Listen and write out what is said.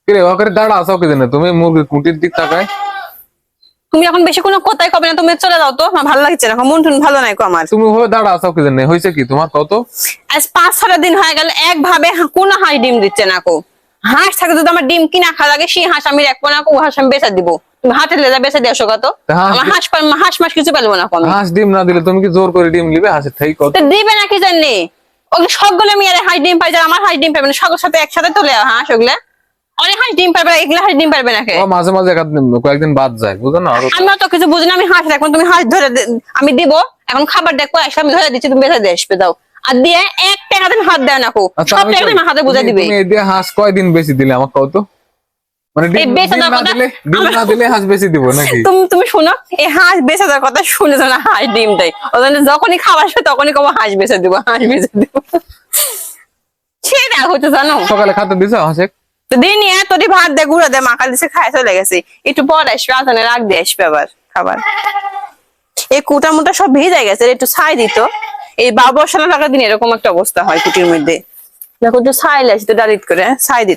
কিরে ওখানে দাঁড়া আছো কি জানো তুমি মুরগির কুটির দিক তাকায়। তুমি এখন বেশি কোনো কথাই কবে না, তুমি চলে যাও তো, আমার ভালো লাগছে না, মন টুন ভালো নাই কো আমার। তুমি হয়ে দাঁড়া আছো কি জানো, হয়েছে কি তোমার কত? আজ 5-6 দিন হয়ে গেল একভাবে কোনো হাঁস ডিম দিচ্ছে না কো। হাঁস থাকে যদি আমার ডিম কিনা খাওয়া লাগে, সেই হাঁস আমি রাখবো না কো, হাঁস আমি বেচা দিব। তুমি হাটে লেজা বেচা দিয়ে আসো কত, আমার হাঁস মাস কিছু পেলবো না কো আমি। হাঁস ডিম না দিলে তুমি কি জোর করে ডিম নিবে? হাঁসের থেকে কত তো দিবে না কি জানি, ওগুলো সবগুলো মেয়েরা হাঁস ডিম পাই, আমার হাঁস ডিম পাবে না, সবার সাথে একসাথে তোলে হাঁস ওগুলা। অনেক হাঁস ডিম পারবে না, এগুলা হাঁস ডিম পারবে না কে? ও মাঝে মাঝে কয়েকদিন বাদ যায় বুঝো না। আমি তো কিছু বুঝি না, আমি হাঁস রাখবো, তুমি হাঁস ধরে আমি দিব, এখন খাবার দেখবো এসে আমি ধরে দিচ্ছি, তুমি বেচা দিয়ে আসবে দাও। আর দিয়ে 1 টাকা তুমি হাত দেয় না কো, সব টাকা তুমি হাতে বুঝে দিবে। তুমি এই দিয়ে হাঁস কয়দিন বেশি দিলে আমার কত? মানে ডিম না দিলে হাঁস বেশি দিব নাকি? তুমি শোনো, এই হাঁস বেচে দেওয়ার কথা শুনে না, হাঁস ডিম দেয়, ওই জন্য যখনই খাবার আসবে তখনই কব হাঁস বেচে দিব, হাঁস বেচে দিব। সেটা হচ্ছে জানো, সকালে খাতে দিছো হাঁসে? তো দিন তোরই ভাত দে গুঁড়া দে মাখা দিছে, খাই চলে গেছে। একটু পর আসবে, আজানে রাখ দিয়ে আসবে আবার খাবার। এই কুটা মুটা সব ভিজে গেছে, একটু ছাই দিত। এই বাবরসানা লাগার দিন এরকম একটা অবস্থা হয় কুটির মধ্যে। দেখো একটু ছাই লাগছে তো ডালিট করে ছাই দিত।